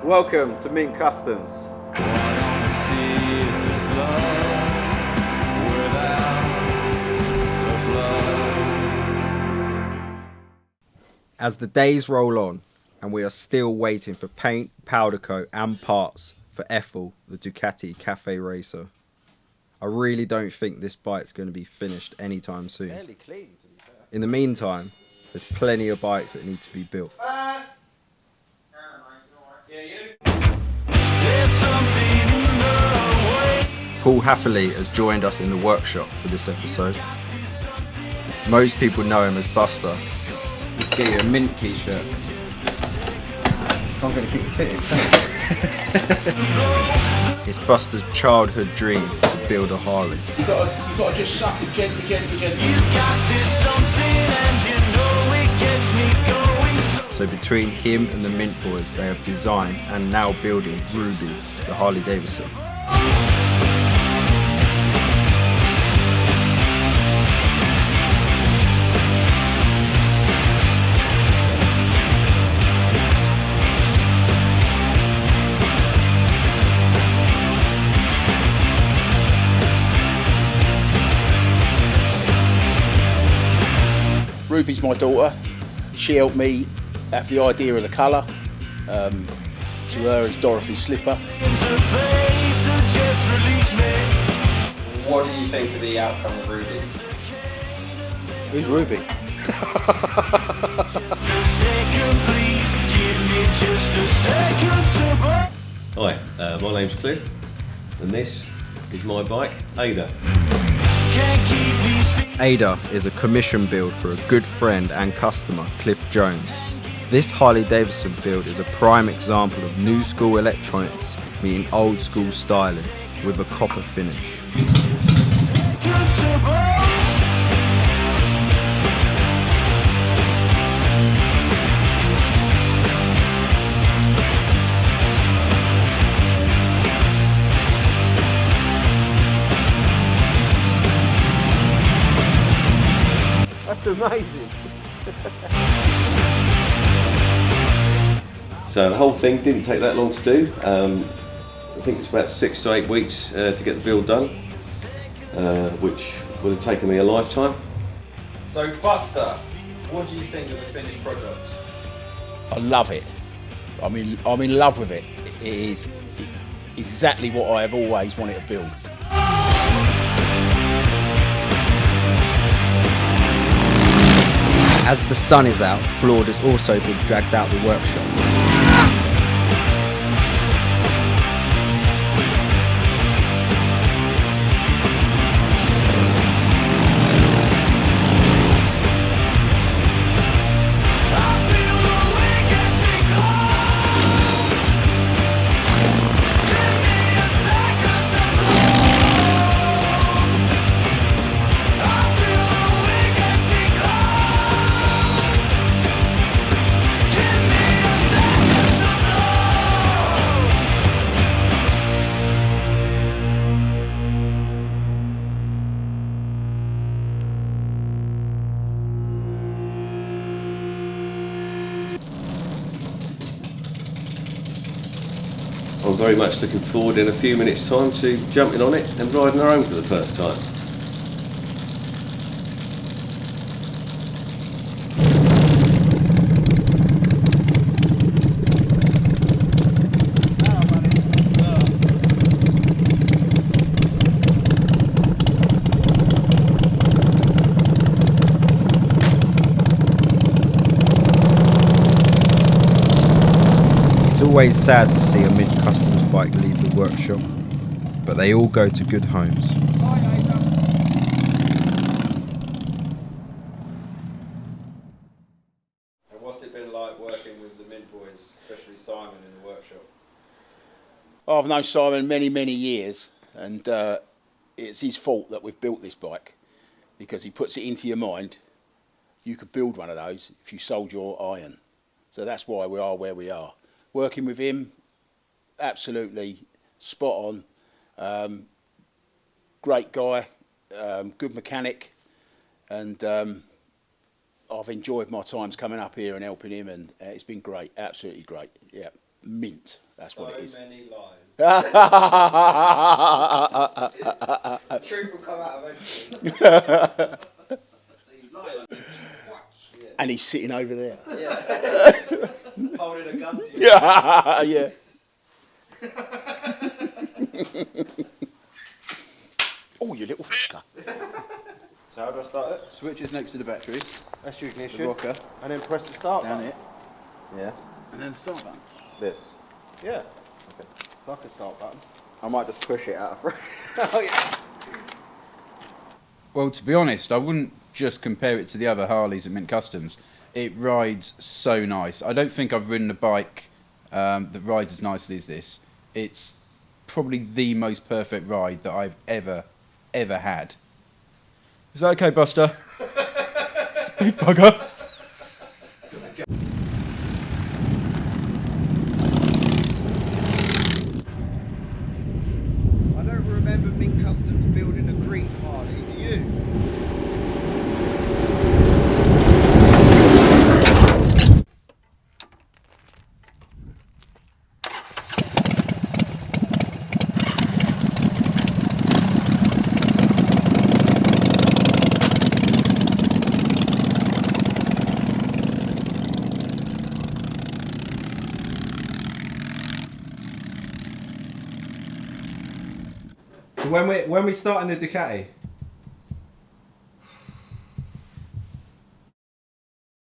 Welcome to Mint Customs. As the days roll on and we are still waiting for paint, powder coat and parts for Ethel, the Ducati Cafe Racer, I really don't think this bike's going to be finished anytime soon. Fairly clean, to be fair. In the meantime, there's plenty of bikes that need to be built. Paul Hafferley has joined us in the workshop for this episode. Most people know him as Buster. Let's get you a Mint t-shirt. I'm going to keep it fitted. It's Buster's childhood dream to build a Harley. You've got to just suck it gently. So between him and the Mint boys, they have designed and now building Ruby, the Harley Davidson. Ruby's my daughter. She helped me have the idea of the colour. To her is Dorothy's slipper. What do you think of the outcome of Ruby? Who's Ruby? Hi, my name's Cliff, and this is my bike, Ada. Ada is a commission build for a good friend and customer, Cliff Jones. This Harley Davidson build is a prime example of new school electronics meeting old school styling with a copper finish. That's amazing. So the whole thing didn't take that long to do. I think it's about 6 to 8 weeks to get the build done, which would have taken me a lifetime. So Buster, what do you think of the finished product? I love it. I'm in love with it. It is exactly what I have always wanted to build. As the sun is out, Flawed has also been dragged out the workshop. I'm very much looking forward in a few minutes' time to jumping on it and riding her home for the first time. It's always sad to see a Mint Customs bike leave the workshop, but they all go to good homes. And what's it been like working with the Mint boys, especially Simon in the workshop? I've known Simon many years, and it's his fault that we've built this bike, because he puts it into your mind you could build one of those if you sold your iron. So that's why we are where we are. Working with him, absolutely spot on. Great guy, good mechanic, and I've enjoyed my times coming up here and helping him, and it's been great, absolutely great. Yeah, mint. That's what it is. So many lies. The Truth will come out eventually. And he's sitting over there. Yeah. Holding a gun to you. Yeah. Oh, you little fucker. So how do I start it? Switch is next to the battery, That's your the ignition. rocker, And then press the start down button. it, Yeah. and then the start button. This. Yeah. Okay. Like a start button. I might just push it out of front. Oh yeah. Well, to be honest, I wouldn't just compare it to the other Harleys at Mint Customs. It rides so nice. I don't think I've ridden a bike that rides as nicely as this. It's probably the most perfect ride that I've ever had. Is that okay, Buster? It's a big bugger. I don't remember Mint Customs building a green Harley, do you? When we starting the Ducati?